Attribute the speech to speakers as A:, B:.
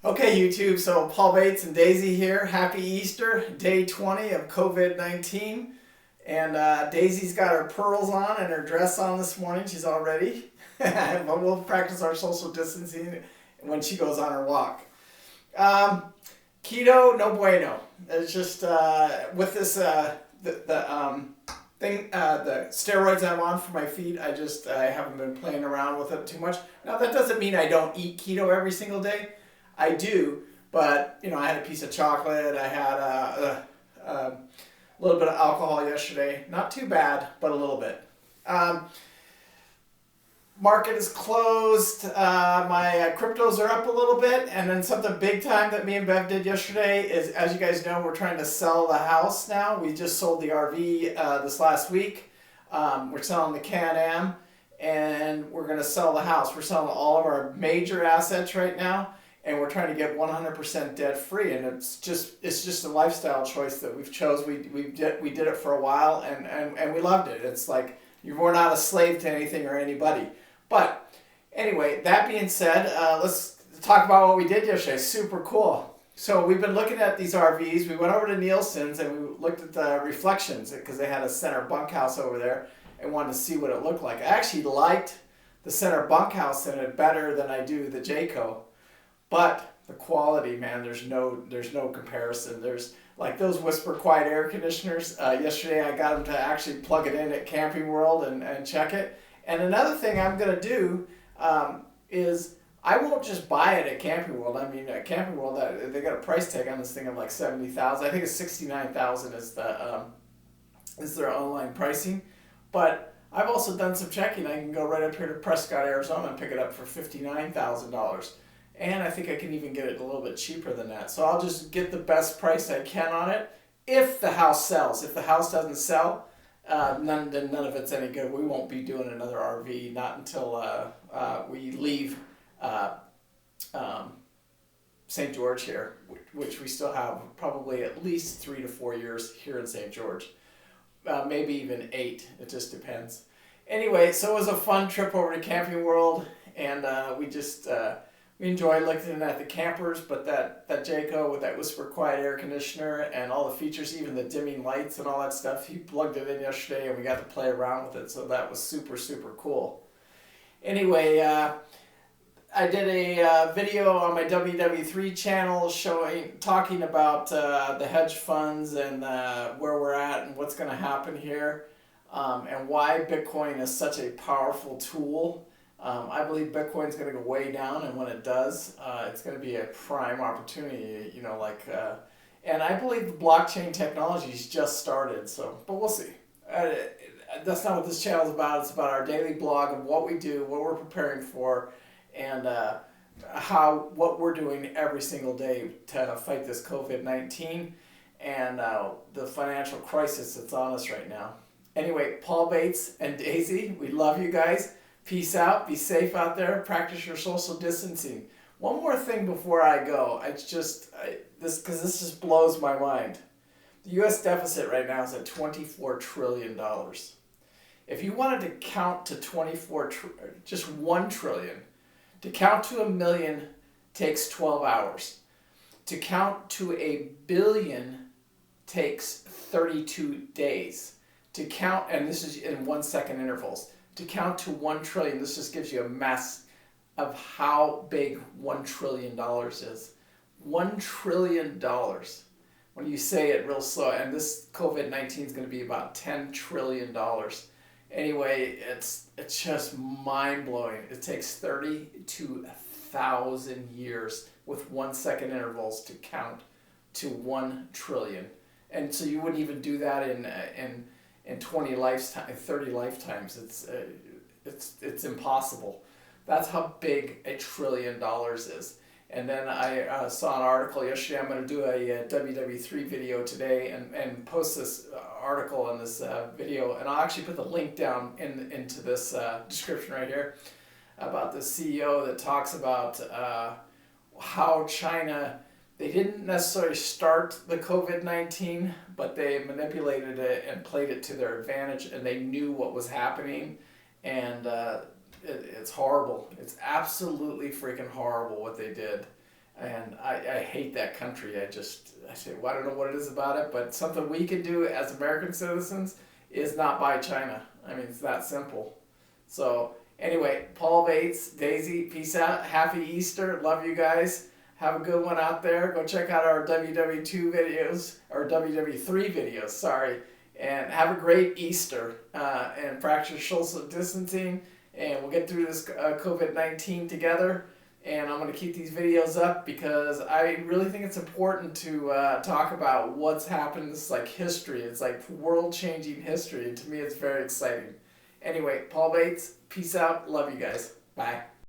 A: Okay, YouTube, so Paul Bates and Daisy here. Happy Easter, day 20 of COVID-19. And Daisy's got her pearls on and her dress on this morning. She's all ready. But we'll practice our social distancing when she goes on her walk. Um, Keto, no bueno. It's just with this, the steroids I'm on for my feet, I haven't been playing around with it too much. Now, that doesn't mean I don't eat keto every single day. I do, but I had a piece of chocolate. I had a little bit of alcohol yesterday. Not too bad, but a little bit. Um, Market is closed. My cryptos are up a little bit, and then something big time that me and Bev did yesterday is, as you guys know, we're trying to sell the house now. We just sold the RV this last week. We're selling the Can-Am, and we're going to sell the house. We're selling all of our major assets right now, and we're trying to get 100% debt free. And it's just a lifestyle choice that we've chose. We did it for a while, and we loved it. It's like we're not a slave to anything or anybody. But anyway, that being said, let's talk about what we did yesterday. Super cool. So we've been looking at these RVs. We went over to Nielsen's and we looked at the reflections because they had a center bunkhouse over there and wanted to see what it looked like. I actually liked the center bunkhouse in it better than I do the Jayco. But the quality, man, there's no comparison. There's like those Whisper Quiet air conditioners. Yesterday I got them to actually plug it in at Camping World and check it. And another thing I'm going to do is I won't just buy it at Camping World. I mean, at Camping World, they got a price tag on this thing of like 70,000. I think it's 69,000 is their online pricing. But I've also done some checking. I can go right up here to Prescott, Arizona, and pick it up for $59,000. And I think I can even get it a little bit cheaper than that. So I'll just get the best price I can on it if the house sells. If the house doesn't sell, none of it's any good. We won't be doing another RV, not until we leave um, St. George here, which we still have probably at least 3 to 4 years here in St. George. Maybe even 8. It just depends. Anyway, so it was a fun trip over to Camping World, and we enjoy looking at the campers, but that Jayco with that Whisper Quiet air conditioner and all the features, even the dimming lights and all that stuff, he plugged it in yesterday and we got to play around with it, so that was super, super cool. Anyway, I did a video on my WW3 channel talking about the hedge funds and where we're at and what's going to happen here, and why Bitcoin is such a powerful tool. I believe Bitcoin's going to go way down, and when it does, it's going to be a prime opportunity, and I believe the blockchain technology's just started, but we'll see. That's not what this channel is about. It's about our daily blog of what we do, what we're preparing for, and what we're doing every single day to fight this COVID-19 and the financial crisis that's on us right now. Anyway, Paul Bates and Daisy, we love you guys. Peace out. Be safe out there. Practice your social distancing. One more thing before I go. This just blows my mind. The U.S. deficit right now is at $24 trillion. If you wanted to count to just 1 trillion, to count to a million takes 12 hours. To count to a billion takes 32 days. To count, and this is in 1 second intervals. To count to 1 trillion, this just gives you a mass of how big $1 trillion is. $1 trillion. When you say it real slow, and this COVID-19 is going to be about $10 trillion. Anyway, it's just mind-blowing. It takes 32,000 years with 1 second intervals to count to 1 trillion. And so you wouldn't even do that in 20 lifetimes, 30 lifetimes. It's impossible. That's how big $1 trillion is. And then I saw an article yesterday. I'm going to do a WW3 video today and post this article and this video, and I'll actually put the link down into this description right here about the CEO that talks about how China, they didn't necessarily start the COVID-19, but they manipulated it and played it to their advantage, and they knew what was happening, and it's horrible. It's absolutely freaking horrible what they did. And I hate that country. I say, well, I don't know what it is about it, but something we can do as American citizens is not buy China. I mean, it's that simple. So anyway, Paul Bates, Daisy, peace out. Happy Easter. Love you guys. Have a good one out there. Go check out our WW2 videos, or WW3 videos, sorry. And have a great Easter. And practice social distancing. And we'll get through this COVID-19 together. And I'm going to keep these videos up because I really think it's important to talk about what's happened. This is like history. It's like world-changing history. And to me, it's very exciting. Anyway, Paul Bates, peace out. Love you guys. Bye.